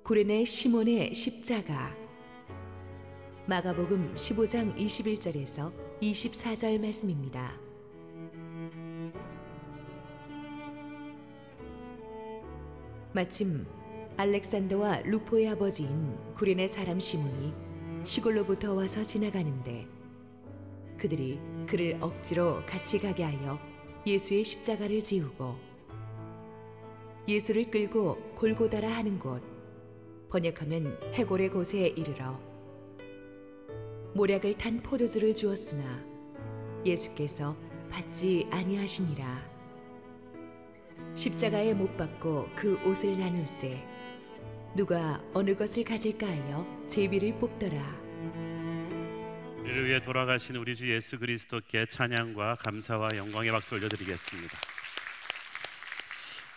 구레네 시몬의 십자가. 마가복음 15장 21절에서 24절 말씀입니다. 마침 알렉산더와 루포의 아버지인 구레네 사람 시몬이 시골로부터 와서 지나가는데 그들이 그를 억지로 같이 가게 하여 예수의 십자가를 지우고 예수를 끌고 골고다라 하는 곳, 번역하면 해골의 곳에 이르러 모략을 탄 포도주를 주었으나 예수께서 받지 아니하시니라. 십자가에 못 박고 그 옷을 나눌세 누가 어느 것을 가질까 하여 제비를 뽑더라. 우리를 위해 돌아가신 우리 주 예수 그리스도께 찬양과 감사와 영광의 박수 올려드리겠습니다.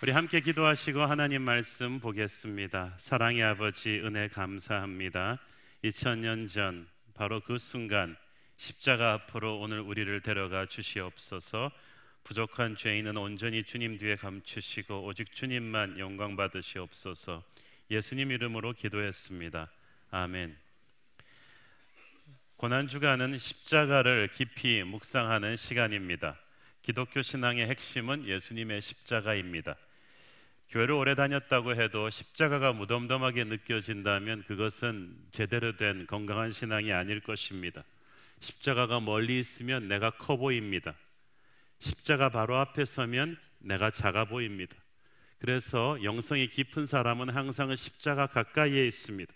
우리 함께 기도하시고 하나님 말씀 보겠습니다. 사랑의 아버지, 은혜 감사합니다. 2000년 전 바로 그 순간 십자가 앞으로 오늘 우리를 데려가 주시옵소서. 부족한 죄인은 온전히 주님 뒤에 감추시고 오직 주님만 영광 받으시옵소서. 예수님 이름으로 기도했습니다. 아멘. 고난주간은 십자가를 깊이 묵상하는 시간입니다. 기독교 신앙의 핵심은 예수님의 십자가입니다. 교회를 오래 다녔다고 해도 십자가가 무덤덤하게 느껴진다면 그것은 제대로 된 건강한 신앙이 아닐 것입니다. 십자가가 멀리 있으면 내가 커 보입니다. 십자가 바로 앞에 서면 내가 작아 보입니다. 그래서 영성이 깊은 사람은 항상 십자가 가까이에 있습니다.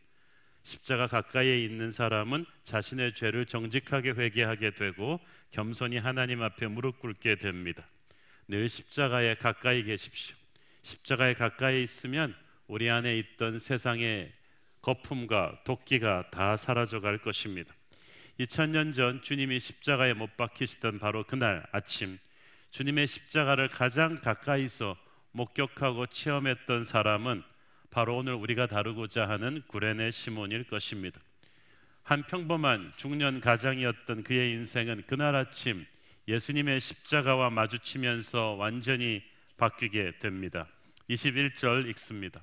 십자가 가까이에 있는 사람은 자신의 죄를 정직하게 회개하게 되고 겸손히 하나님 앞에 무릎 꿇게 됩니다. 늘 십자가에 가까이 계십시오. 십자가에 가까이 있으면 우리 안에 있던 세상의 거품과 도끼가 다 사라져 갈 것입니다. 2000년 전 주님이 십자가에 못 박히시던 바로 그날 아침, 주님의 십자가를 가장 가까이서 목격하고 체험했던 사람은 바로 오늘 우리가 다루고자 하는 구레네 시몬일 것입니다. 한 평범한 중년 가장이었던 그의 인생은 그날 아침 예수님의 십자가와 마주치면서 완전히 바뀌게 됩니다. 21절 읽습니다.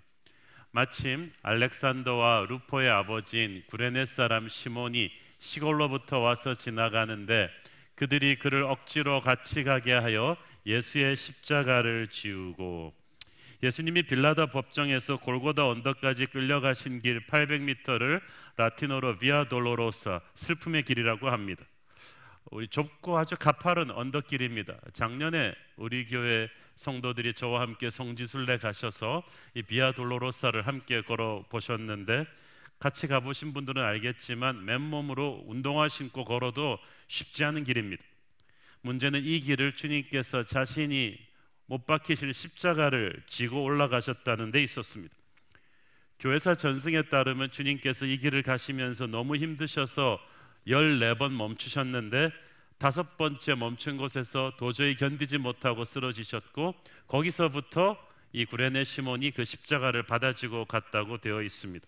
마침 알렉산더와 루포의 아버지인 구레네 사람 시몬이 시골로부터 와서 지나가는데 그들이 그를 억지로 같이 가게 하여 예수의 십자가를 지우고, 예수님이 빌라다 법정에서 골고다 언덕까지 끌려가신 길 800m를 라틴어로 비아 돌로로사, 슬픔의 길이라고 합니다. 우리 좁고 아주 가파른 언덕길입니다. 작년에 우리 교회 성도들이 저와 함께 성지순례 가셔서 이 비아 돌로로사를 함께 걸어 보셨는데 같이 가보신 분들은 알겠지만 맨몸으로 운동화 신고 걸어도 쉽지 않은 길입니다. 문제는 이 길을 주님께서 자신이 못 박히실 십자가를 지고 올라가셨다는 데 있었습니다. 교회사 전승에 따르면 주님께서 이 길을 가시면서 너무 힘드셔서 14번 멈추셨는데 5번째 멈춘 곳에서 도저히 견디지 못하고 쓰러지셨고 거기서부터 이 구레네 시몬이 그 십자가를 받아지고 갔다고 되어 있습니다.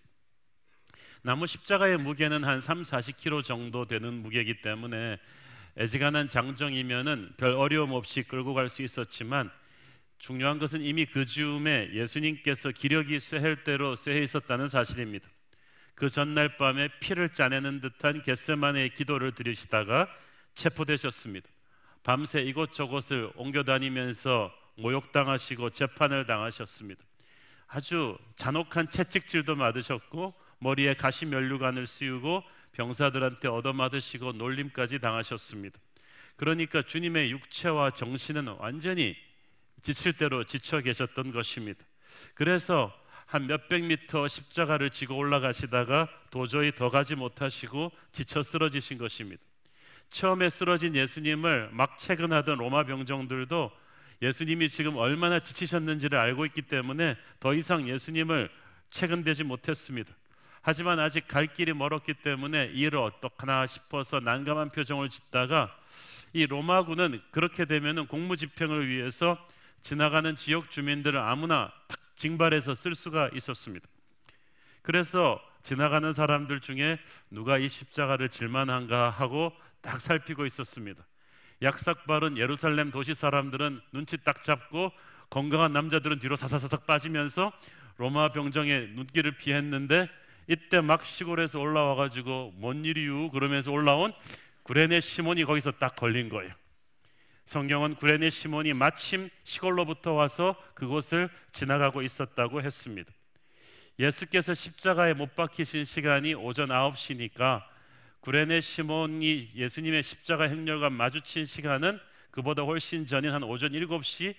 나무 십자가의 무게는 한 30-40kg 정도 되는 무게이기 때문에 애지간한 장정이면은 별 어려움 없이 끌고 갈 수 있었지만 중요한 것은 이미 그 즈음에 예수님께서 기력이 쇠할 대로 쇠해 있었다는 사실입니다. 그 전날 밤에 피를 짜내는 듯한 겟세마네의 기도를 드리시다가 체포되셨습니다. 밤새 이곳저곳을 옮겨 다니면서 모욕당하시고 재판을 당하셨습니다. 아주 잔혹한 채찍질도 맞으셨고 머리에 가시면류관을 씌우고 병사들한테 얻어맞으시고 놀림까지 당하셨습니다. 그러니까 주님의 육체와 정신은 완전히 지칠 대로 지쳐 계셨던 것입니다. 그래서 한 몇백 미터 십자가를 지고 올라가시다가 도저히 더 가지 못하시고 지쳐 쓰러지신 것입니다. 처음에 쓰러진 예수님을 막 채근하던 로마 병정들도 예수님이 지금 얼마나 지치셨는지를 알고 있기 때문에 더 이상 예수님을 채근대지 못했습니다. 하지만 아직 갈 길이 멀었기 때문에 이 일을 어떡하나 싶어서 난감한 표정을 짓다가 이 로마군은 그렇게 되면 공무집행을 위해서 지나가는 지역 주민들을 아무나 딱 징발해서 쓸 수가 있었습니다. 그래서 지나가는 사람들 중에 누가 이 십자가를 질만한가 하고 딱 살피고 있었습니다. 약삭 바른 예루살렘 도시 사람들은 눈치 딱 잡고 건강한 남자들은 뒤로 사사사삭 빠지면서 로마 병정의 눈길을 피했는데 이때 막 시골에서 올라와 가지고 뭔 일이유 그러면서 올라온 구레네 시몬이 거기서 딱 걸린 거예요. 성경은 구레네 시몬이 마침 시골로부터 와서 그곳을 지나가고 있었다고 했습니다. 예수께서 십자가에 못 박히신 시간이 오전 9시니까 구레네 시몬이 예수님의 십자가 행렬과 마주친 시간은 그보다 훨씬 전인 한 오전 7시,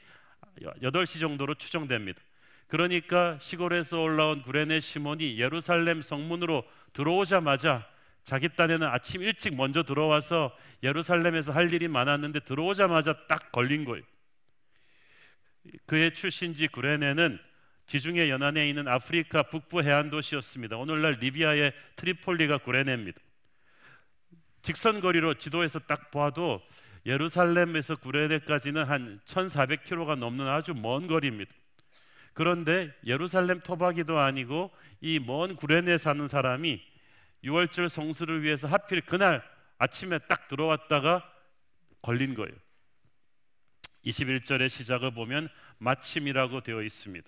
8시 정도로 추정됩니다. 그러니까 시골에서 올라온 구레네 시몬이 예루살렘 성문으로 들어오자마자 자기 딴에는 아침 일찍 먼저 들어와서 예루살렘에서 할 일이 많았는데 들어오자마자 딱 걸린 거예요. 그의 출신지 구레네는 지중해 연안에 있는 아프리카 북부 해안 도시였습니다. 오늘날 리비아의 트리폴리가 구레네입니다. 직선거리로 지도에서 딱 봐도 예루살렘에서 구레네까지는 한 1400km가 넘는 아주 먼 거리입니다. 그런데 예루살렘 토박이도 아니고 이 먼 구레네에 사는 사람이 유월절 성수를 위해서 하필 그날 아침에 딱 들어왔다가 걸린 거예요. 21절의 시작을 보면 마침이라고 되어 있습니다.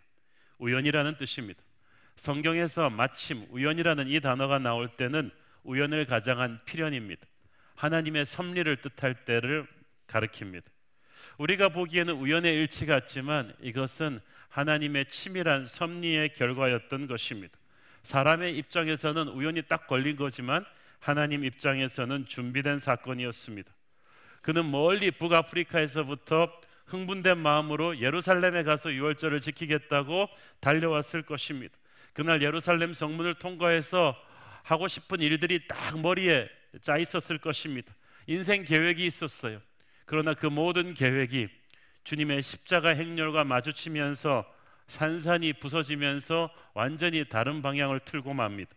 우연이라는 뜻입니다. 성경에서 마침, 우연이라는 이 단어가 나올 때는 우연을 가장한 필연입니다. 하나님의 섭리를 뜻할 때를 가리킵니다. 우리가 보기에는 우연의 일치 같지만 이것은 하나님의 치밀한 섭리의 결과였던 것입니다. 사람의 입장에서는 우연히 딱 걸린 거지만 하나님 입장에서는 준비된 사건이었습니다. 그는 멀리 북아프리카에서부터 흥분된 마음으로 예루살렘에 가서 유월절을 지키겠다고 달려왔을 것입니다. 그날 예루살렘 성문을 통과해서 하고 싶은 일들이 딱 머리에 짜 있었을 것입니다. 인생 계획이 있었어요. 그러나 그 모든 계획이 주님의 십자가 행렬과 마주치면서 산산이 부서지면서 완전히 다른 방향을 틀고 맙니다.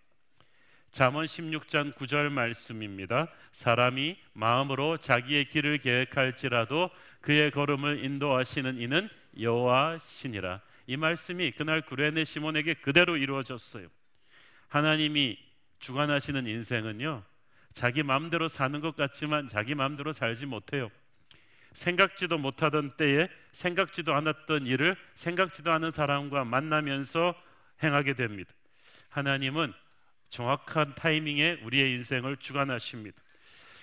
잠언 16장 9절 말씀입니다. 사람이 마음으로 자기의 길을 계획할지라도 그의 걸음을 인도하시는 이는 여호와시니라. 이 말씀이 그날 구레네 시몬에게 그대로 이루어졌어요. 하나님이 주관하시는 인생은요, 자기 마음대로 사는 것 같지만 자기 마음대로 살지 못해요. 생각지도 못하던 때에 생각지도 않았던 일을 생각지도 않은 사람과 만나면서 행하게 됩니다. 하나님은 정확한 타이밍에 우리의 인생을 주관하십니다.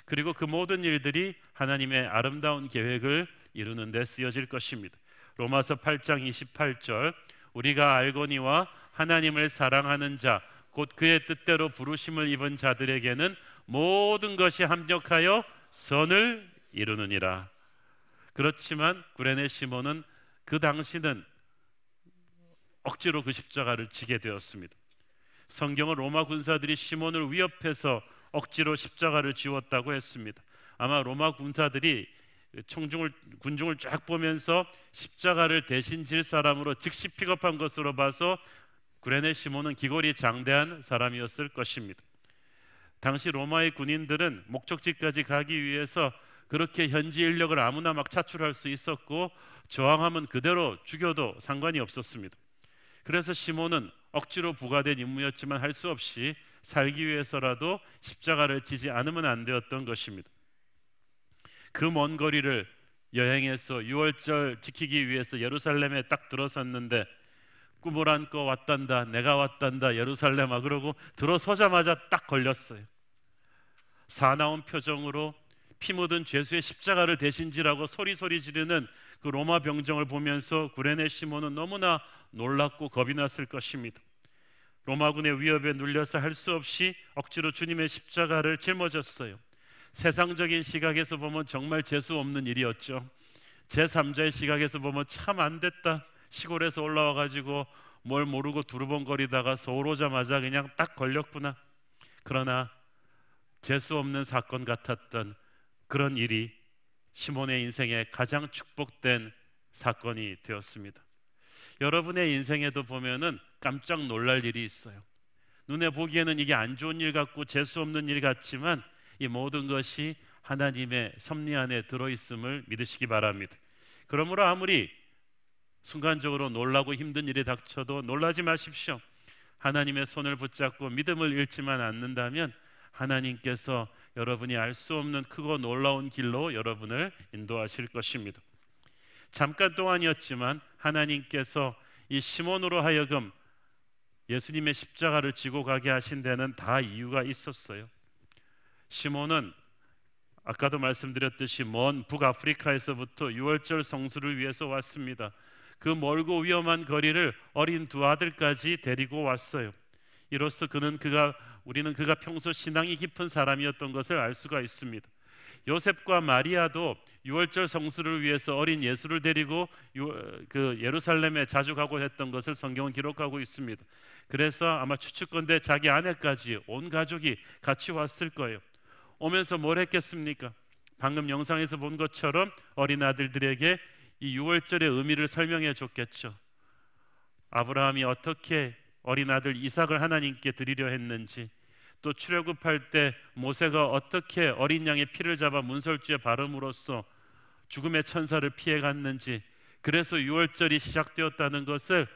그리고 그 모든 일들이 하나님의 아름다운 계획을 이루는 데 쓰여질 것입니다. 로마서 8장 28절 우리가 알거니와 하나님을 사랑하는 자 곧 그의 뜻대로 부르심을 입은 자들에게는 모든 것이 합력하여 선을 이루느니라. 그렇지만 구레네 시몬은 그 당시는 억지로 그 십자가를 지게 되었습니다. 성경은 로마 군사들이 시몬을 위협해서 억지로 십자가를 지웠다고 했습니다. 아마 로마 군사들이 군중을 쫙 보면서 십자가를 대신 질 사람으로 즉시 픽업한 것으로 봐서 구레네 시몬은 기골이 장대한 사람이었을 것입니다. 당시 로마의 군인들은 목적지까지 가기 위해서 그렇게 현지 인력을 아무나 막 차출할 수 있었고 저항하면 그대로 죽여도 상관이 없었습니다. 그래서 시몬은 억지로 부과된 임무였지만 할 수 없이 살기 위해서라도 십자가를 지지 않으면 안 되었던 것입니다. 그 먼 거리를 여행해서 유월절 지키기 위해서 예루살렘에 딱 들어섰는데 꿈을 안고 왔단다, 내가 왔단다 예루살렘아 그러고 들어서자마자 딱 걸렸어요. 사나운 표정으로 피 묻은 죄수의 십자가를 대신 지라고 소리 지르는 그 로마 병정을 보면서 구레네 시몬은 너무나 놀랍고 겁이 났을 것입니다. 로마군의 위협에 눌려서 할 수 없이 억지로 주님의 십자가를 짊어졌어요. 세상적인 시각에서 보면 정말 재수 없는 일이었죠. 제3자의 시각에서 보면 참 안 됐다. 시골에서 올라와 가지고 뭘 모르고 두루번거리다가 서울 오자마자 그냥 딱 걸렸구나. 그러나 재수 없는 사건 같았던 그런 일이 시몬의 인생에 가장 축복된 사건이 되었습니다. 여러분의 인생에도 보면은 깜짝 놀랄 일이 있어요. 눈에 보기에는 이게 안 좋은 일 같고 재수 없는 일 같지만 이 모든 것이 하나님의 섭리 안에 들어있음을 믿으시기 바랍니다. 그러므로 아무리 순간적으로 놀라고 힘든 일이 닥쳐도 놀라지 마십시오. 하나님의 손을 붙잡고 믿음을 잃지만 않는다면 하나님께서 여러분이 알 수 없는 크고 놀라운 길로 여러분을 인도하실 것입니다. 잠깐 동안이었지만 하나님께서 이 시몬으로 하여금 예수님의 십자가를 지고 가게 하신 데는 다 이유가 있었어요. 시몬은 아까도 말씀드렸듯이 먼 북아프리카에서부터 유월절 성수를 위해서 왔습니다. 그 멀고 위험한 거리를 어린 두 아들까지 데리고 왔어요. 이로써 우리는 그가 평소 신앙이 깊은 사람이었던 것을 알 수가 있습니다. 요셉과 마리아도 유월절 성수를 위해서 어린 예수를 데리고 예루살렘에 자주 가고 했던 것을 성경은 기록하고 있습니다. 그래서 아마 추측컨대 자기 아내까지 온 가족이 같이 왔을 거예요. 오면서 뭘 했겠습니까? 방금 영상에서 본 것처럼 어린 아들들에게 이 유월절의 의미를 설명해 줬겠죠. 아브라함이 어떻게 어린 아들 이삭을 하나님께 드리려 했는지, 또 출애굽할 때 모세가 어떻게 어린 양의 피를 잡아 문설주에 바름으로써 죽음의 천사를 피해 갔는지, 그래서 유월절이 시작되었다는 것을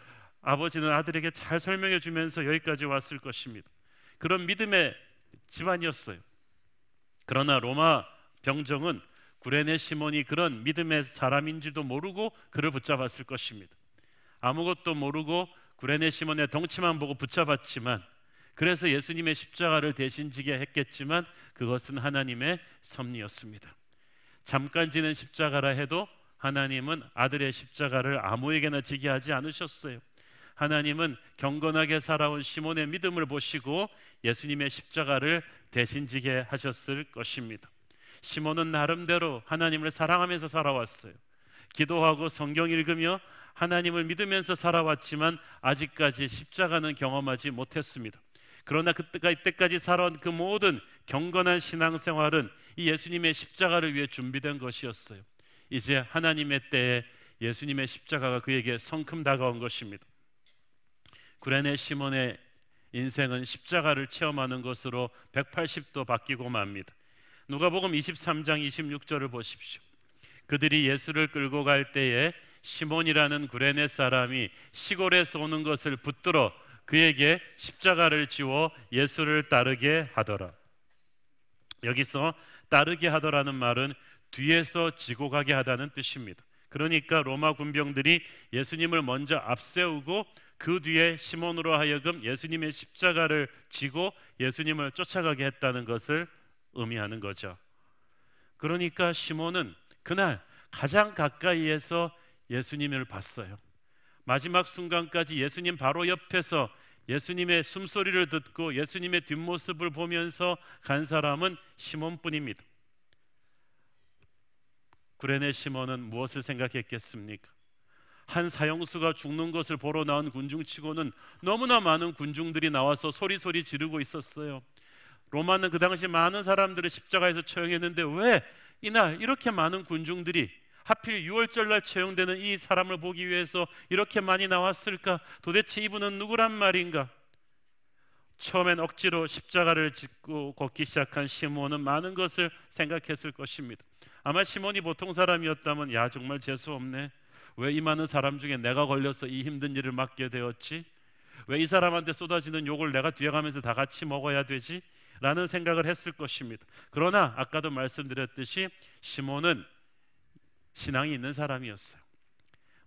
아버지는 아들에게 잘 설명해 주면서 여기까지 왔을 것입니다. 그런 믿음의 집안이었어요. 그러나 로마 병정은 구레네 시몬이 그런 믿음의 사람인지도 모르고 그를 붙잡았을 것입니다. 아무것도 모르고 구레네 시몬의 덩치만 보고 붙잡았지만, 그래서 예수님의 십자가를 대신 지게 했겠지만 그것은 하나님의 섭리였습니다. 잠깐 지는 십자가라 해도 하나님은 아들의 십자가를 아무에게나 지게 하지 않으셨어요. 하나님은 경건하게 살아온 시몬의 믿음을 보시고 예수님의 십자가를 대신 지게 하셨을 것입니다. 시몬은 나름대로 하나님을 사랑하면서 살아왔어요. 기도하고 성경 읽으며 하나님을 믿으면서 살아왔지만 아직까지 십자가는 경험하지 못했습니다. 그러나 이때까지 살아온 그 모든 경건한 신앙생활은 이 예수님의 십자가를 위해 준비된 것이었어요. 이제 하나님의 때에 예수님의 십자가가 그에게 성큼 다가온 것입니다. 구레네 시몬의 인생은 십자가를 체험하는 것으로 180도 바뀌고 맙니다. 누가복음 23장 26절을 보십시오. 그들이 예수를 끌고 갈 때에 시몬이라는 구레네 사람이 시골에서 오는 것을 붙들어 그에게 십자가를 지워 예수를 따르게 하더라. 여기서 따르게 하더라는 말은 뒤에서 지고 가게 하다는 뜻입니다. 그러니까 로마 군병들이 예수님을 먼저 앞세우고 그 뒤에 시몬으로 하여금 예수님의 십자가를 지고 예수님을 쫓아가게 했다는 것을 의미하는 거죠. 그러니까 시몬은 그날 가장 가까이에서 예수님을 봤어요. 마지막 순간까지 예수님 바로 옆에서 예수님의 숨소리를 듣고 예수님의 뒷모습을 보면서 간 사람은 시몬뿐입니다. 구레네 시몬은 무엇을 생각했겠습니까? 한 사형수가 죽는 것을 보러 나온 군중치고는 너무나 많은 군중들이 나와서 소리소리 지르고 있었어요. 로마는 그 당시 많은 사람들을 십자가에서 처형했는데 왜 이날 이렇게 많은 군중들이 하필 유월절날 처형되는 이 사람을 보기 위해서 이렇게 많이 나왔을까? 도대체 이분은 누구란 말인가? 처음엔 억지로 십자가를 짚고 걷기 시작한 시몬은 많은 것을 생각했을 것입니다. 아마 시몬이 보통 사람이었다면 야 정말 재수없네. 왜 이 많은 사람 중에 내가 걸려서 이 힘든 일을 맡게 되었지? 왜 이 사람한테 쏟아지는 욕을 내가 뒤에 가면서 다 같이 먹어야 되지? 라는 생각을 했을 것입니다. 그러나 아까도 말씀드렸듯이 시몬은 신앙이 있는 사람이었어요.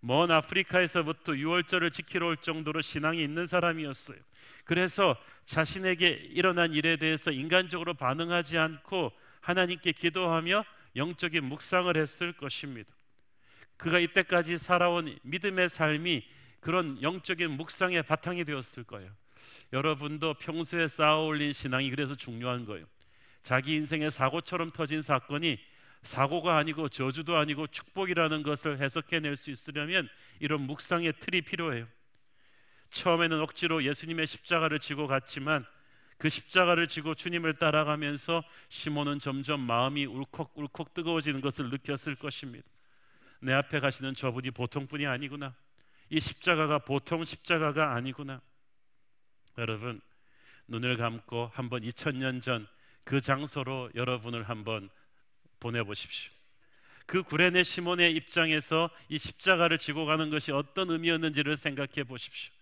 먼 아프리카에서부터 유월절을 지키러 올 정도로 신앙이 있는 사람이었어요. 그래서 자신에게 일어난 일에 대해서 인간적으로 반응하지 않고 하나님께 기도하며 영적인 묵상을 했을 것입니다. 그가 이때까지 살아온 믿음의 삶이 그런 영적인 묵상의 바탕이 되었을 거예요. 여러분도 평소에 쌓아올린 신앙이 그래서 중요한 거예요. 자기 인생의 사고처럼 터진 사건이 사고가 아니고 저주도 아니고 축복이라는 것을 해석해낼 수 있으려면 이런 묵상의 틀이 필요해요. 처음에는 억지로 예수님의 십자가를 지고 갔지만 그 십자가를 지고 주님을 따라가면서 시몬은 점점 마음이 울컥울컥 뜨거워지는 것을 느꼈을 것입니다. 내 앞에 가시는 저분이 보통 분이 아니구나. 이 십자가가 보통 십자가가 아니구나. 여러분 눈을 감고 한번 2000년 전 그 장소로 여러분을 한번 보내보십시오. 그 구레네 시몬의 입장에서 이 십자가를 지고 가는 것이 어떤 의미였는지를 생각해 보십시오.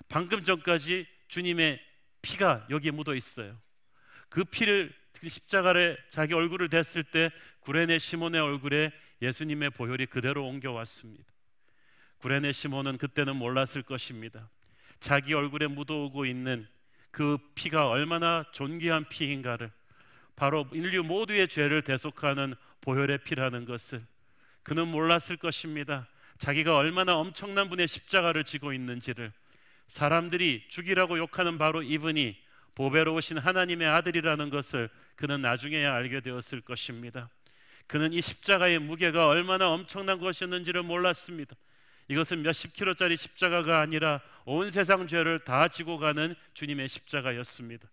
방금 전까지 주님의 피가 여기에 묻어 있어요. 그 피를 십자가에 자기 얼굴을 댔을 때 구레네 시몬의 얼굴에 예수님의 보혈이 그대로 옮겨왔습니다. 구레네 시몬은 그때는 몰랐을 것입니다. 자기 얼굴에 묻어오고 있는 그 피가 얼마나 존귀한 피인가를, 바로 인류 모두의 죄를 대속하는 보혈의 피라는 것을 그는 몰랐을 것입니다. 자기가 얼마나 엄청난 분의 십자가를 지고 있는지를, 사람들이 죽이라고 욕하는 바로 이분이 보배로우신 하나님의 아들이라는 것을 그는 나중에야 알게 되었을 것입니다. 그는 이 십자가의 무게가 얼마나 엄청난 것이었는지를 몰랐습니다. 이것은 몇십 킬로짜리 십자가가 아니라 온 세상 죄를 다 지고 가는 주님의 십자가였습니다.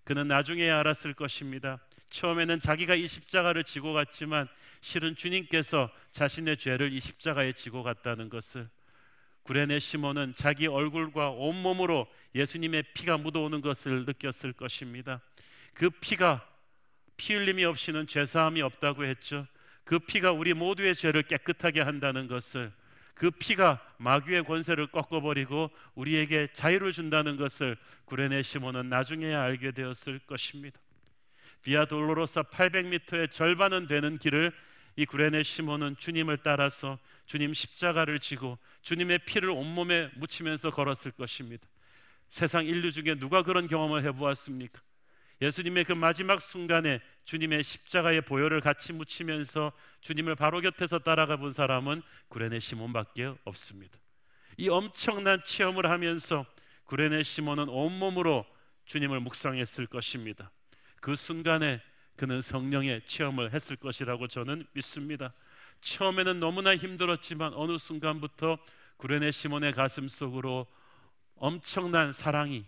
그는 나중에야 알았을 것입니다. 처음에는 자기가 이 십자가를 지고 갔지만 실은 주님께서 자신의 죄를 이 십자가에 지고 갔다는 것을, 구레네 시몬은 자기 얼굴과 온몸으로 예수님의 피가 묻어오는 것을 느꼈을 것입니다. 그 피가 피 흘림이 없이는 죄사함이 없다고 했죠. 그 피가 우리 모두의 죄를 깨끗하게 한다는 것을, 그 피가 마귀의 권세를 꺾어버리고 우리에게 자유를 준다는 것을 구레네 시몬은 나중에야 알게 되었을 것입니다. 비아 돌로로사 800m의 절반은 되는 길을 이 구레네 시몬은 주님을 따라서 주님 십자가를 지고 주님의 피를 온몸에 묻히면서 걸었을 것입니다. 세상 인류 중에 누가 그런 경험을 해보았습니까? 예수님의 그 마지막 순간에 주님의 십자가의 보혈을 같이 묻히면서 주님을 바로 곁에서 따라가 본 사람은 구레네 시몬밖에 없습니다. 이 엄청난 체험을 하면서 구레네 시몬은 온몸으로 주님을 묵상했을 것입니다. 그 순간에 그는 성령의 체험을 했을 것이라고 저는 믿습니다. 처음에는 너무나 힘들었지만 어느 순간부터 구레네 시몬의 가슴 속으로 엄청난 사랑이,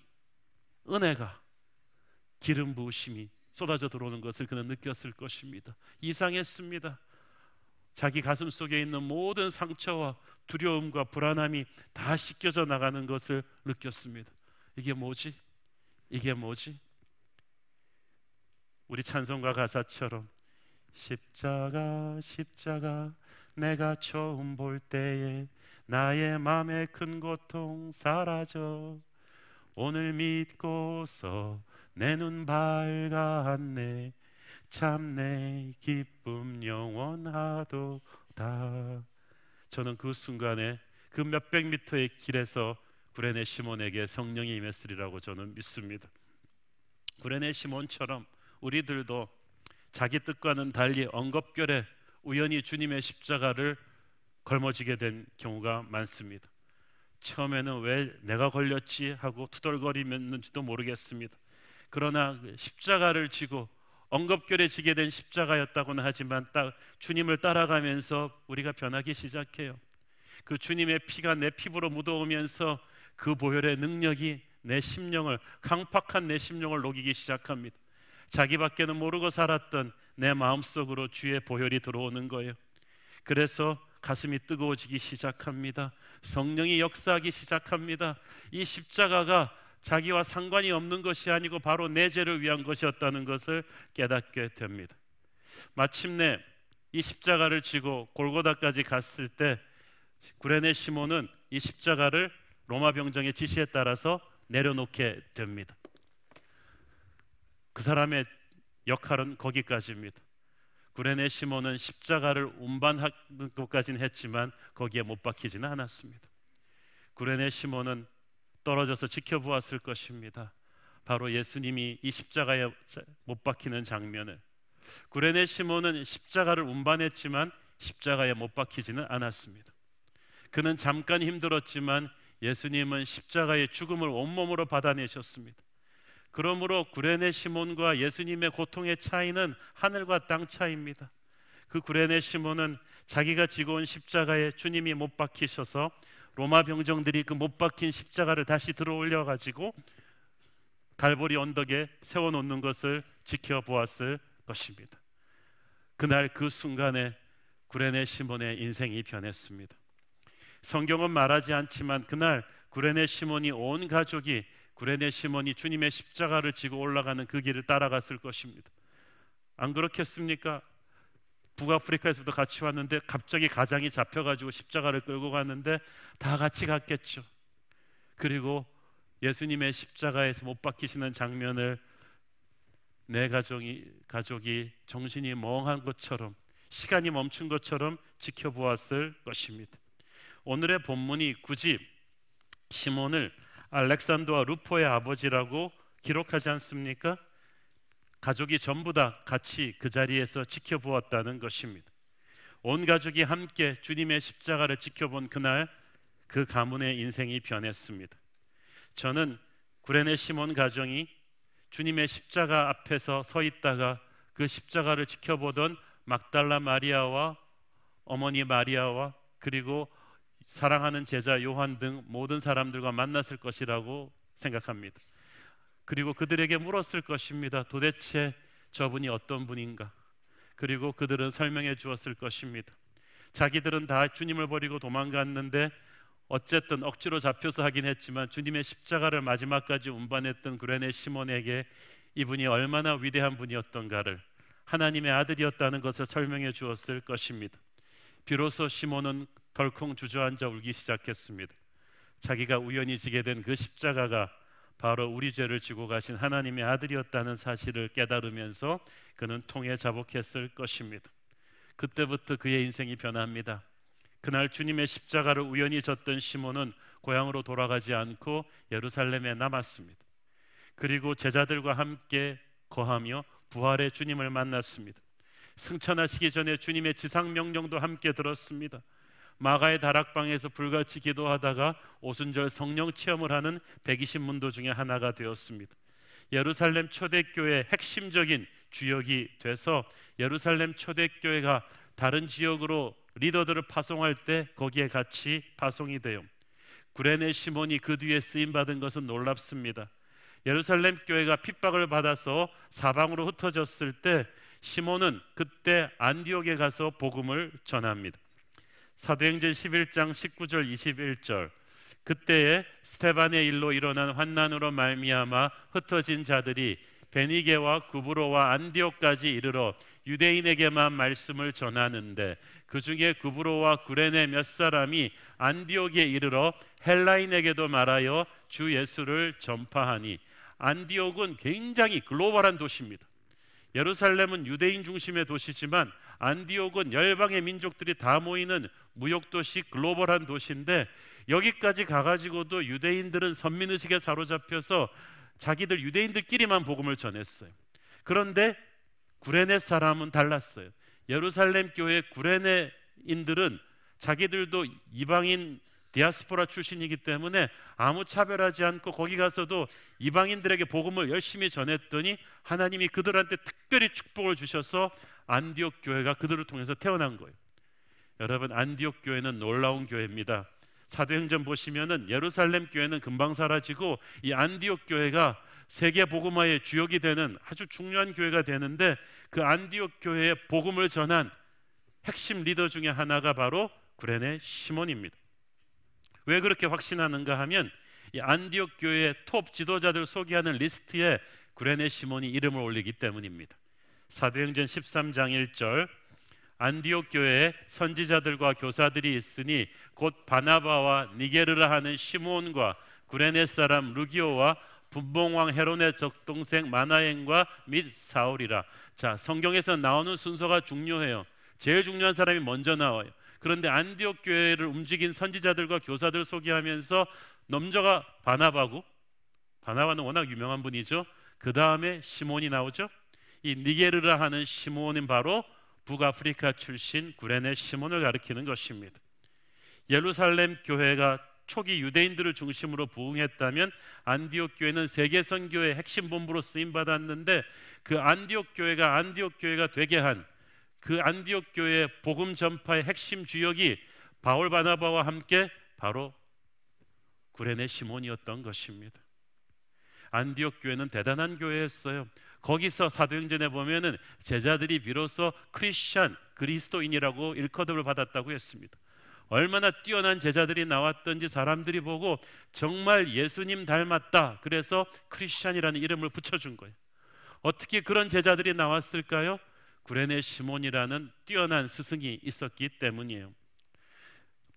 은혜가, 기름 부으심이 쏟아져 들어오는 것을 그는 느꼈을 것입니다. 이상했습니다. 자기 가슴 속에 있는 모든 상처와 두려움과 불안함이 다 씻겨져 나가는 것을 느꼈습니다. 이게 뭐지? 이게 뭐지? 우리 찬송가 가사처럼 십자가 십자가 내가 처음 볼 때에 나의 맘의 큰 고통 사라져 오늘 믿고서 내 눈 밝았네 참 내 기쁨 영원하도다. 저는 그 순간에 그 몇백 미터의 길에서 구레네 시몬에게 성령이 임했으리라고 저는 믿습니다. 구레네 시몬처럼 우리들도 자기 뜻과는 달리 엉겁결에 우연히 주님의 십자가를 걸머지게 된 경우가 많습니다. 처음에는 왜 내가 걸렸지 하고 투덜거리면지도 모르겠습니다. 그러나 십자가를 지고 엉겁결에 지게 된 십자가였다고는 하지만 딱 주님을 따라가면서 우리가 변하기 시작해요. 그 주님의 피가 내 피부로 묻어오면서 그 보혈의 능력이 내 심령을, 강팍한 내 심령을 녹이기 시작합니다. 자기밖에는 모르고 살았던 내 마음속으로 주의 보혈이 들어오는 거예요. 그래서 가슴이 뜨거워지기 시작합니다. 성령이 역사하기 시작합니다. 이 십자가가 자기와 상관이 없는 것이 아니고 바로 내 죄를 위한 것이었다는 것을 깨닫게 됩니다. 마침내 이 십자가를 지고 골고다까지 갔을 때 구레네 시몬은 이 십자가를 로마 병정의 지시에 따라서 내려놓게 됩니다. 그 사람의 역할은 거기까지입니다. 구레네 시몬은 십자가를 운반하는 것까지는 했지만 거기에 못 박히지는 않았습니다. 구레네 시몬은 떨어져서 지켜보았을 것입니다. 바로 예수님이 이 십자가에 못 박히는 장면을. 구레네 시몬은 십자가를 운반했지만 십자가에 못 박히지는 않았습니다. 그는 잠깐 힘들었지만 예수님은 십자가의 죽음을 온몸으로 받아내셨습니다. 그러므로 구레네 시몬과 예수님의 고통의 차이는 하늘과 땅 차이입니다. 그 구레네 시몬은 자기가 지고 온 십자가에 주님이 못 박히셔서 로마 병정들이 그 못 박힌 십자가를 다시 들어 올려 가지고 갈보리 언덕에 세워놓는 것을 지켜보았을 것입니다. 그날 그 순간에 구레네 시몬의 인생이 변했습니다. 성경은 말하지 않지만 그날 구레네 시몬이 온 가족이 구레네 시몬이 주님의 십자가를 지고 올라가는 그 길을 따라갔을 것입니다. 안 그렇겠습니까? 북아프리카에서도 같이 왔는데 갑자기 가장이 잡혀가지고 십자가를 끌고 갔는데 다 같이 갔겠죠. 그리고 예수님의 십자가에서 못 박히시는 장면을 내 가족이 정신이 멍한 것처럼, 시간이 멈춘 것처럼 지켜보았을 것입니다. 오늘의 본문이 굳이 시몬을 알렉산더와 루포의 아버지라고 기록하지 않습니까? 가족이 전부 다 같이 그 자리에서 지켜보았다는 것입니다. 온 가족이 함께 주님의 십자가를 지켜본 그날 그 가문의 인생이 변했습니다. 저는 구레네 시몬 가정이 주님의 십자가 앞에서 서 있다가 그 십자가를 지켜보던 막달라 마리아와 어머니 마리아와 그리고 사랑하는 제자 요한 등 모든 사람들과 만났을 것이라고 생각합니다. 그리고 그들에게 물었을 것입니다. 도대체 저분이 어떤 분인가? 그리고 그들은 설명해 주었을 것입니다. 자기들은 다 주님을 버리고 도망갔는데 어쨌든 억지로 잡혀서 하긴 했지만 주님의 십자가를 마지막까지 운반했던 구레네 시몬에게 이분이 얼마나 위대한 분이었던가를, 하나님의 아들이었다는 것을 설명해 주었을 것입니다. 비로소 시몬은 덜컹 주저앉아 울기 시작했습니다. 자기가 우연히 지게 된 그 십자가가 바로 우리 죄를 지고 가신 하나님의 아들이었다는 사실을 깨달으면서 그는 통에 자복했을 것입니다. 그때부터 그의 인생이 변합니다. 그날 주님의 십자가를 우연히 졌던 시몬은 고향으로 돌아가지 않고 예루살렘에 남았습니다. 그리고 제자들과 함께 거하며 부활의 주님을 만났습니다. 승천하시기 전에 주님의 지상명령도 함께 들었습니다. 마가의 다락방에서 불같이 기도하다가 오순절 성령 체험을 하는 120문도 중에 하나가 되었습니다. 예루살렘 초대교회의 핵심적인 주역이 돼서 예루살렘 초대교회가 다른 지역으로 리더들을 파송할 때 거기에 같이 파송이 돼요. 구레네 시몬이 그 뒤에 쓰임받은 것은 놀랍습니다. 예루살렘 교회가 핍박을 받아서 사방으로 흩어졌을 때 시몬은 그때 안디옥에 가서 복음을 전합니다. 사도행전 11장 19절 21절 그때에 스데반의 일로 일어난 환난으로 말미암아 흩어진 자들이 베니게와 구브로와 안디옥까지 이르러 유대인에게만 말씀을 전하는데 그 중에 구브로와 구레네 몇 사람이 안디옥에 이르러 헬라인에게도 말하여 주 예수를 전파하니, 안디옥은 굉장히 글로벌한 도시입니다. 예루살렘은 유대인 중심의 도시지만 안디옥은 열방의 민족들이 다 모이는 무역도시, 글로벌한 도시인데 여기까지 가가지고도 유대인들은 선민의식에 사로잡혀서 자기들 유대인들끼리만 복음을 전했어요. 그런데 구레네 사람은 달랐어요. 예루살렘 교회 구레네인들은 자기들도 이방인 디아스포라 출신이기 때문에 아무 차별하지 않고 거기 가서도 이방인들에게 복음을 열심히 전했더니 하나님이 그들한테 특별히 축복을 주셔서 안디옥 교회가 그들을 통해서 태어난 거예요. 여러분, 안디옥 교회는 놀라운 교회입니다. 사도행전 보시면은 예루살렘 교회는 금방 사라지고 이 안디옥 교회가 세계 복음화의 주역이 되는 아주 중요한 교회가 되는데 그 안디옥 교회의 복음을 전한 핵심 리더 중에 하나가 바로 구레네 시몬입니다. 왜 그렇게 확신하는가 하면 이 안디옥 교회의 톱 지도자들 소개하는 리스트에 구레네 시몬이 이름을 올리기 때문입니다. 사도행전 13장 1절 안디옥 교회에 선지자들과 교사들이 있으니 곧 바나바와 니게르라 하는 시몬과 구레네 사람 루기오와 분봉왕 헤롯의 적동생 마나엔과 및 사울이라. 자, 성경에서 나오는 순서가 중요해요. 제일 중요한 사람이 먼저 나와요. 그런데 안디옥 교회를 움직인 선지자들과 교사들 소개하면서 넘저가 바나바고, 바나바는 워낙 유명한 분이죠. 그 다음에 시몬이 나오죠. 이 니게르라 하는 시몬은 바로 북아프리카 출신 구레네 시몬을 가리키는 것입니다. 예루살렘 교회가 초기 유대인들을 중심으로 부흥했다면 안디옥 교회는 세계 선교의 핵심 본부로 쓰임 받았는데 그 안디옥 교회가 되게 한 그 안디옥 교회의 복음 전파의 핵심 주역이 바울 바나바와 함께 바로 구레네 시몬이었던 것입니다. 안디옥 교회는 대단한 교회였어요. 거기서 사도행전에 보면은 제자들이 비로소 크리스찬, 그리스도인이라고 일컬음을 받았다고 했습니다. 얼마나 뛰어난 제자들이 나왔던지 사람들이 보고 정말 예수님 닮았다, 그래서 크리스찬이라는 이름을 붙여준 거예요. 어떻게 그런 제자들이 나왔을까요? 구레네 시몬이라는 뛰어난 스승이 있었기 때문이에요.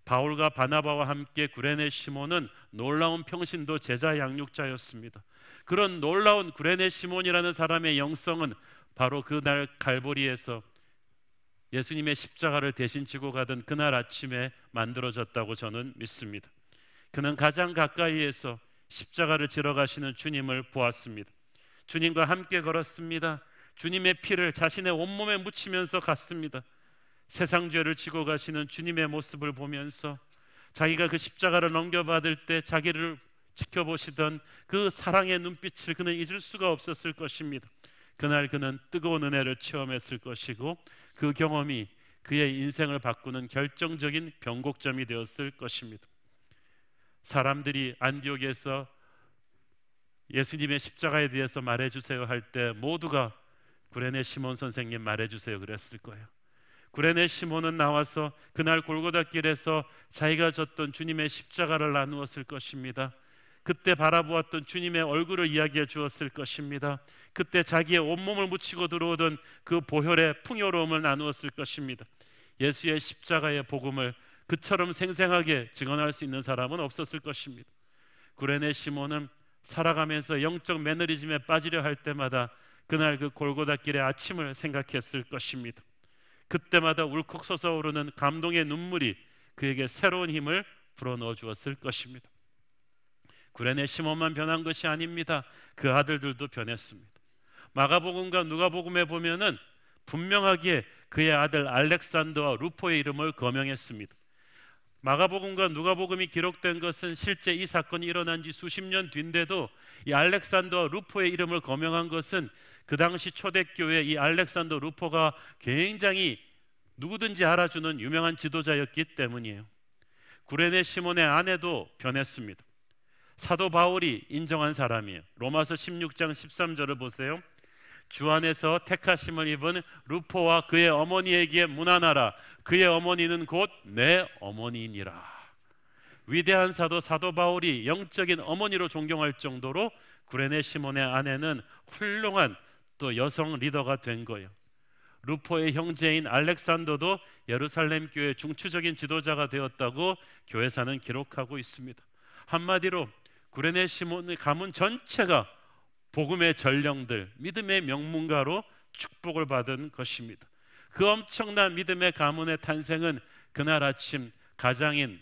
바울과 바나바와 함께 구레네 시몬은 놀라운 평신도 제자 양육자였습니다. 그런 놀라운 구레네 시몬이라는 사람의 영성은 바로 그날 갈보리에서 예수님의 십자가를 대신 지고 가던 그날 아침에 만들어졌다고 저는 믿습니다. 그는 가장 가까이에서 십자가를 지러 가시는 주님을 보았습니다. 주님과 함께 걸었습니다. 주님의 피를 자신의 온몸에 묻히면서 갔습니다. 세상 죄를 지고 가시는 주님의 모습을 보면서 자기가 그 십자가를 넘겨받을 때 자기를 지켜보시던 그 사랑의 눈빛을 그는 잊을 수가 없었을 것입니다. 그날 그는 뜨거운 은혜를 체험했을 것이고 그 경험이 그의 인생을 바꾸는 결정적인 변곡점이 되었을 것입니다. 사람들이 안디옥에서 예수님의 십자가에 대해서 말해주세요 할 때 모두가 구레네 시몬 선생님 말해주세요 그랬을 거예요. 구레네 시몬은 나와서 그날 골고다 길에서 자기가 졌던 주님의 십자가를 나누었을 것입니다. 그때 바라보았던 주님의 얼굴을 이야기해 주었을 것입니다. 그때 자기의 온몸을 묻히고 들어오던 그 보혈의 풍요로움을 나누었을 것입니다. 예수의 십자가의 복음을 그처럼 생생하게 증언할 수 있는 사람은 없었을 것입니다. 구레네 시몬은 살아가면서 영적 매너리즘에 빠지려 할 때마다 그날 그 골고다 길의 아침을 생각했을 것입니다. 그때마다 울컥 솟아오르는 감동의 눈물이 그에게 새로운 힘을 불어넣어 주었을 것입니다. 구레네 시몬만 변한 것이 아닙니다. 그 아들들도 변했습니다. 마가복음과 누가복음에 보면은 분명하게 그의 아들 알렉산더와 루포의 이름을 거명했습니다. 마가복음과 누가복음이 기록된 것은 실제 이 사건이 일어난 지 수십 년 뒤인데도 이 알렉산더와 루포의 이름을 거명한 것은 그 당시 초대교회 이 알렉산더 루포가 굉장히 누구든지 알아주는 유명한 지도자였기 때문이에요. 구레네 시몬의 아내도 변했습니다. 사도 바울이 인정한 사람이에요. 로마서 16장 13절을 보세요. 주 안에서 택하심을 입은 루포와 그의 어머니에게 문안하라. 그의 어머니는 곧 내 어머니니라. 위대한 사도 바울이 영적인 어머니로 존경할 정도로 구레네 시몬의 아내는 훌륭한 또 여성 리더가 된 거예요. 루포의 형제인 알렉산더도 예루살렘 교회 중추적인 지도자가 되었다고 교회사는 기록하고 있습니다. 한마디로 구레네 시몬의 가문 전체가 복음의 전령들, 믿음의 명문가로 축복을 받은 것입니다. 그 엄청난 믿음의 가문의 탄생은 그날 아침 가장인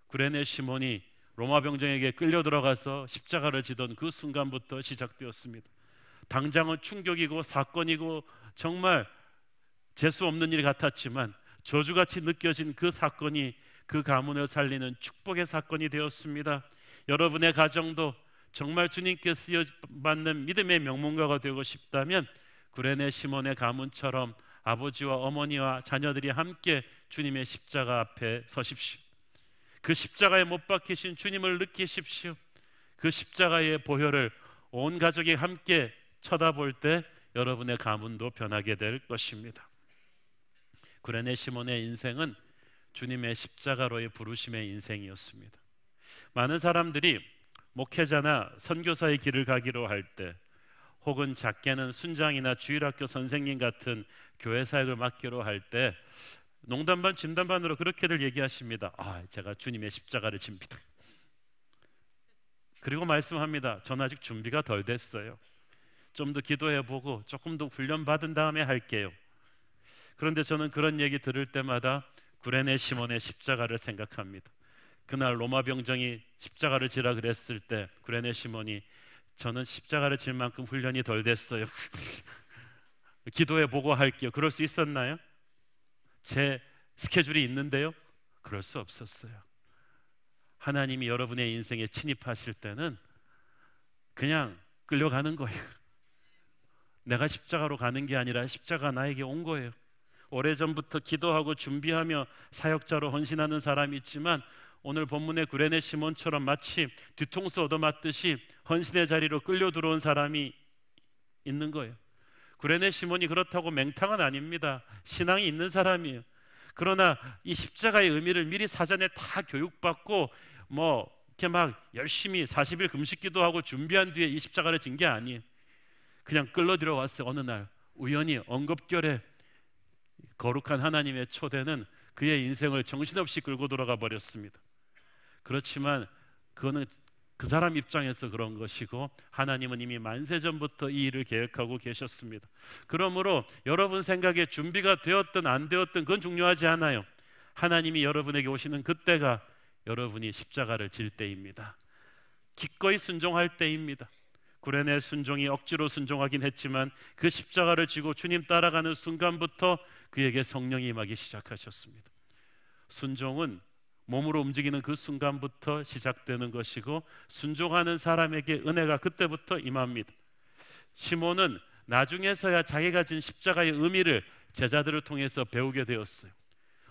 구레네 시몬이 로마 병정에게 끌려 들어가서 십자가를 지던 그 순간부터 시작되었습니다. 당장은 충격이고 사건이고 정말 재수 없는 일 같았지만 저주같이 느껴진 그 사건이 그 가문을 살리는 축복의 사건이 되었습니다. 여러분의 가정도 정말 주님께 쓰여받는 믿음의 명문가가 되고 싶다면 구레네 시몬의 가문처럼 아버지와 어머니와 자녀들이 함께 주님의 십자가 앞에 서십시오. 그 십자가에 못 박히신 주님을 느끼십시오. 그 십자가의 보혈을 온 가족이 함께 쳐다볼 때 여러분의 가문도 변하게 될 것입니다. 구레네 시몬의 인생은 주님의 십자가로의 부르심의 인생이었습니다. 많은 사람들이 목회자나 선교사의 길을 가기로 할 때 혹은 작게는 순장이나 주일학교 선생님 같은 교회 사역을 맡기로 할 때 농담 반 진담 반으로 그렇게들 얘기하십니다. 제가 주님의 십자가를 집니다. 그리고 말씀합니다. 전 아직 준비가 덜 됐어요. 좀 더 기도해보고 조금 더 훈련 받은 다음에 할게요. 그런데 저는 그런 얘기 들을 때마다 구레네 시몬의 십자가를 생각합니다. 그날 로마 병정이 십자가를 지라 그랬을 때 구레네 시몬이 저는 십자가를 질 만큼 훈련이 덜 됐어요. 기도해보고 할게요. 그럴 수 있었나요? 제 스케줄이 있는데요. 그럴 수 없었어요. 하나님이 여러분의 인생에 침입하실 때는 그냥 끌려가는 거예요. 내가 십자가로 가는 게 아니라 십자가 나에게 온 거예요. 오래전부터 기도하고 준비하며 사역자로 헌신하는 사람이 있지만 오늘 본문의 구레네 시몬처럼 마치 뒤통수 얻어맞듯이 헌신의 자리로 끌려 들어온 사람이 있는 거예요. 구레네 시몬이 그렇다고 맹탕은 아닙니다. 신앙이 있는 사람이에요. 그러나 이 십자가의 의미를 미리 사전에 다 교육받고 이렇게 막 열심히 40일 금식 기도하고 준비한 뒤에 이 십자가를 진 게 아니에요. 그냥 끌려 들어왔어요. 어느 날 우연히 엉겁결에 거룩한 하나님의 초대는 그의 인생을 정신없이 끌고 돌아가 버렸습니다. 그렇지만 그거는 그 사람 입장에서 그런 것이고 하나님은 이미 만세전부터 이 일을 계획하고 계셨습니다. 그러므로 여러분 생각에 준비가 되었든 안 되었든 그건 중요하지 않아요. 하나님이 여러분에게 오시는 그때가 여러분이 십자가를 질 때입니다. 기꺼이 순종할 때입니다. 구레네 순종이 억지로 순종하긴 했지만 그 십자가를 지고 주님 따라가는 순간부터 그에게 성령이 임하기 시작하셨습니다. 순종은 몸으로 움직이는 그 순간부터 시작되는 것이고 순종하는 사람에게 은혜가 그때부터 임합니다. 시몬은 나중에서야 자기가 진 십자가의 의미를 제자들을 통해서 배우게 되었어요.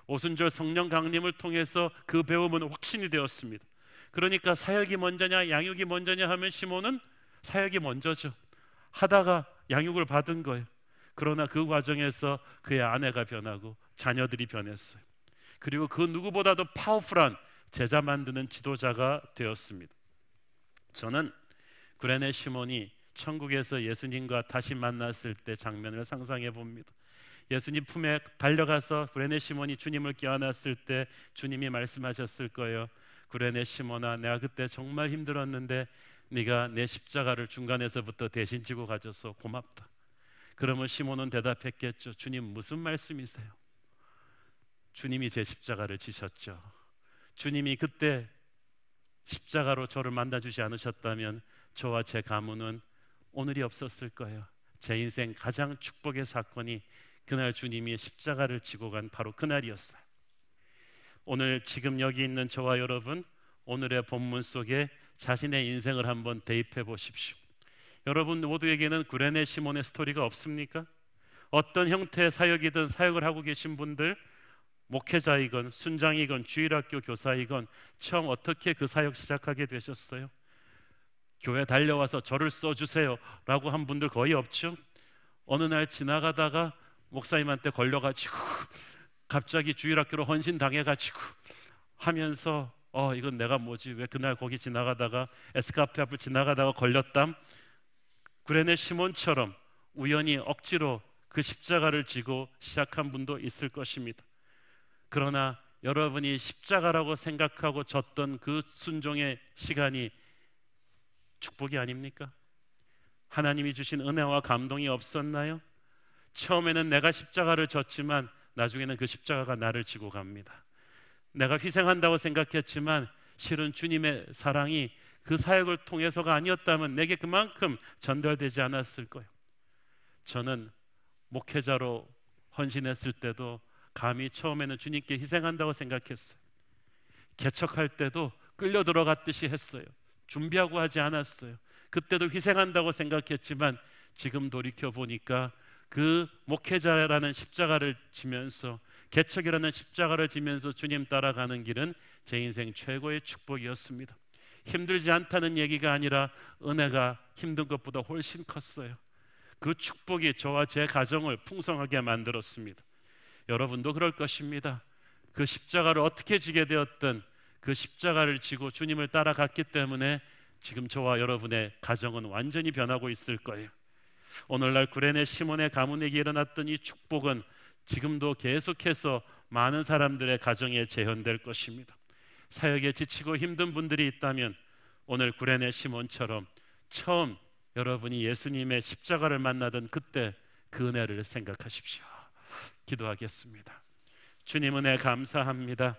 오순절 성령 강림을 통해서 그 배움은 확신이 되었습니다. 그러니까 사역이 먼저냐 양육이 먼저냐 하면 시몬은 사역이 먼저죠. 하다가 양육을 받은 거예요. 그러나 그 과정에서 그의 아내가 변하고 자녀들이 변했어요. 그리고 그 누구보다도 파워풀한 제자 만드는 지도자가 되었습니다. 저는 구레네 시몬이 천국에서 예수님과 다시 만났을 때 장면을 상상해 봅니다. 예수님 품에 달려가서 구레네 시몬이 주님을 껴안았을 때 주님이 말씀하셨을 거예요. 구레네 시몬아, 내가 그때 정말 힘들었는데 네가 내 십자가를 중간에서부터 대신 지고 가줘서 고맙다. 그러면 시몬은 대답했겠죠. 주님, 무슨 말씀이세요? 주님이 제 십자가를 지셨죠. 주님이 그때 십자가로 저를 만나주지 않으셨다면 저와 제 가문은 오늘이 없었을 거예요. 제 인생 가장 축복의 사건이 그날 주님이 십자가를 지고 간 바로 그날이었어요. 오늘 지금 여기 있는 저와 여러분, 오늘의 본문 속에 자신의 인생을 한번 대입해 보십시오. 여러분 모두에게는 구레네 시몬의 스토리가 없습니까? 어떤 형태의 사역이든 사역을 하고 계신 분들, 목회자이건 순장이건 주일학교 교사이건 처음 어떻게 그 사역 시작하게 되셨어요? 교회 달려와서 저를 써주세요 라고 한 분들 거의 없죠. 어느 날 지나가다가 목사님한테 걸려가지고 갑자기 주일학교로 헌신당해가지고 하면서 이건 내가 뭐지, 왜 그날 거기 지나가다가 에스카페 앞을 지나가다가 걸렸담. 구레네 시몬처럼 우연히 억지로 그 십자가를 지고 시작한 분도 있을 것입니다. 그러나 여러분이 십자가라고 생각하고 졌던 그 순종의 시간이 축복이 아닙니까? 하나님이 주신 은혜와 감동이 없었나요? 처음에는 내가 십자가를 졌지만 나중에는 그 십자가가 나를 지고 갑니다. 내가 희생한다고 생각했지만 실은 주님의 사랑이 그 사역을 통해서가 아니었다면 내게 그만큼 전달되지 않았을 거예요. 저는 목회자로 헌신했을 때도 감히 처음에는 주님께 희생한다고 생각했어요. 개척할 때도 끌려 들어갔듯이 했어요. 준비하고 하지 않았어요. 그때도 희생한다고 생각했지만 지금 돌이켜 보니까 그 목회자라는 십자가를 지면서, 개척이라는 십자가를 지면서 주님 따라가는 길은 제 인생 최고의 축복이었습니다. 힘들지 않다는 얘기가 아니라 은혜가 힘든 것보다 훨씬 컸어요. 그 축복이 저와 제 가정을 풍성하게 만들었습니다. 여러분도 그럴 것입니다. 그 십자가를 어떻게 지게 되었든 그 십자가를 지고 주님을 따라갔기 때문에 지금 저와 여러분의 가정은 완전히 변하고 있을 거예요. 오늘날 구레네 시몬의 가문에게 일어났던 이 축복은 지금도 계속해서 많은 사람들의 가정에 재현될 것입니다. 사역에 지치고 힘든 분들이 있다면 오늘 구레네 시몬처럼 처음 여러분이 예수님의 십자가를 만나던 그때 그 은혜를 생각하십시오. 기도하겠습니다. 주님 은혜 감사합니다.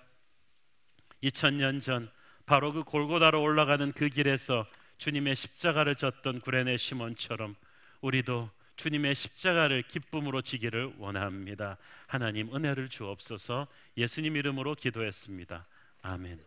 2000년 전 바로 그 골고다로 올라가는 그 길에서 주님의 십자가를 졌던 구레네 시몬처럼 우리도 주님의 십자가를 기쁨으로 지기를 원합니다. 하나님 은혜를 주옵소서. 예수님 이름으로 기도했습니다. 아멘.